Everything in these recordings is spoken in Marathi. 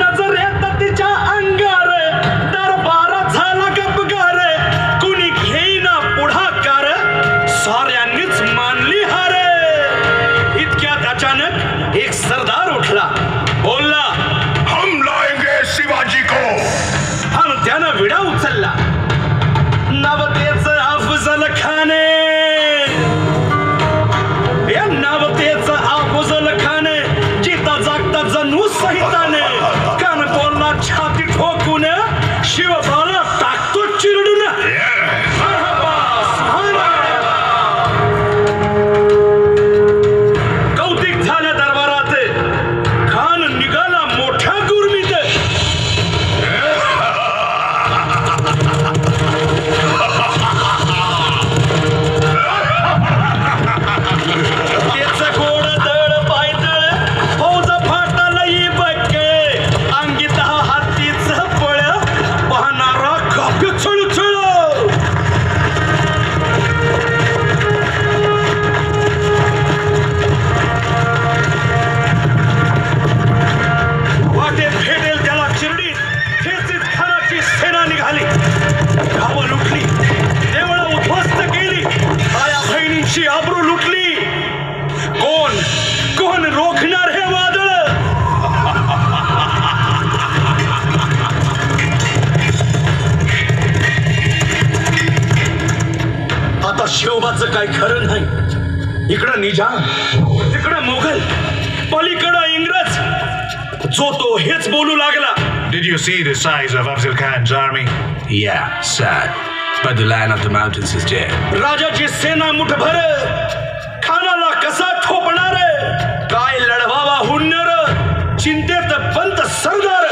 नजरेत तिच्या अंगार दरबार झाला गपगार कुणी घेईना पुढाकार साऱ्यांनीच मानली हार इतक्यात अचानक एक सरदार उठला बोलला हम लाएंगे शिवाजी को आणि त्यानं विडा उचलला नवतेचं अफजल खाने या नवतेचं अफजल खाने जिता जागता जणू सहिताने कान बोलला छाती ठोकून शिवबाला टाकतो चिरडून कौतिक झाल्या दरबारात खान निघाला मोठ्या गुरमीत आबरू लुटली कोण कोण रोखणार हे वादळ आता शिवबाचं काय खरं नाही इकडं निजाम तिकडं मुघल पलीकडं इंग्रज जो तो हेच बोलू लागला Did you see the size of Afzal Khan's army? Yeah, sad. But the Lion of the Mountains is dead. राजाची सेना मुठभर खानाला कसा ठोपणार काय लढवावा हुन्नर चिंतेत पंत सरदार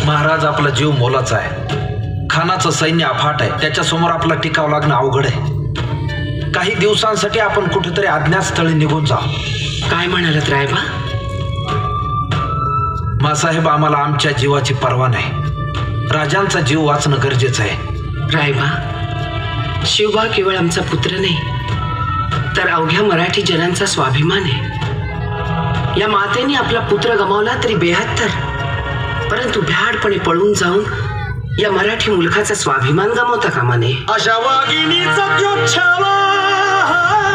महाराज आपला जीव मोलाचा आहे खानाचं सैन्य अफाट आहे त्याच्यासमोर आपला टिकाव लागणं अवघड आहे काही दिवसांसाठी आपण कुठेतरी अज्ञातस्थळी निघून जाऊ काय म्हणालात रायबा मासाहेब आम्हाला आमच्या जीवाची पर्वा नाही राजांचा जीव वाचणं गरजेचं आहे रायबा शिवबा केवळ आमचा पुत्र नाही तर अवघ्या मराठी जनांचा स्वाभिमान आहे या मातेने आपला पुत्र गमावला तरी 72 परंतु भ्याडपणे पळून जाऊन या मराठी मुलखाचा स्वाभिमान गमावता कामा नये अशा वाघिणीचा त्यो छावा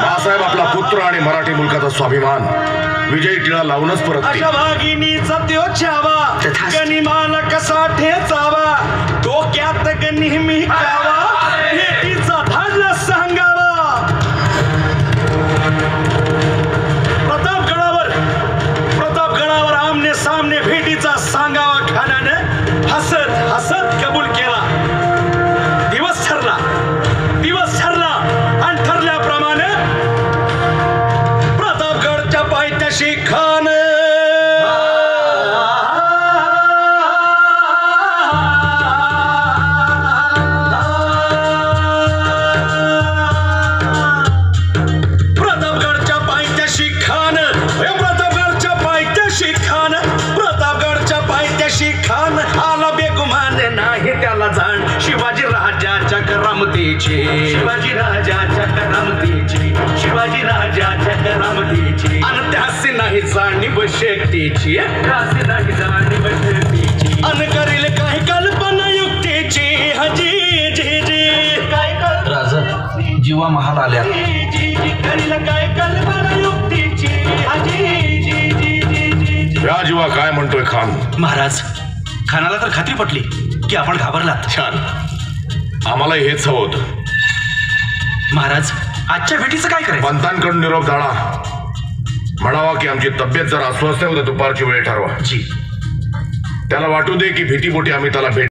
बाळासाहेब आपला पुत्र आणि मराठी मुलकाचा स्वाभिमान विजयी टिळा लावूनच परत अशा वाघिणीचा त्यो छावा तथास्तु. गनिमाला कसा ठेचावा डोक्यात नेहमी कावा भेटीचा धाडला सांगावा प्रतापगडावर आमने सामने भेटीचा सांगावा खानाने हसत हसत कबूल केला दिवस ठरला आणि ठरल्याप्रमाणे प्रतापगडच्या पायथ्याशी खान आला बेगुमान नाही त्याला जाण शिवाजी राजाच्या करामतीची आणि त्यासी नाही जाणीव शेतीची अन करील काही कल्पना युक्तीची हजी जी जी राजा जीवा महाल आल्या करील काय कल्पना युक्तीची हजी जी जी जी या जीवा काय म्हणतोय खान महाराज खानाला तर खात्री पटली की आपण घाबरलात छान आम्हालाही हेच हवं होतं महाराज आजच्या भेटीचं काय करायचं पंतांकडून निरोप झाला म्हणावा की आमची तब्येत जरा अस्वस्थ आहे उद्या दुपारची वेळ ठरवा जी त्याला वाटू दे की भीतीपोटी आम्ही त्याला भेट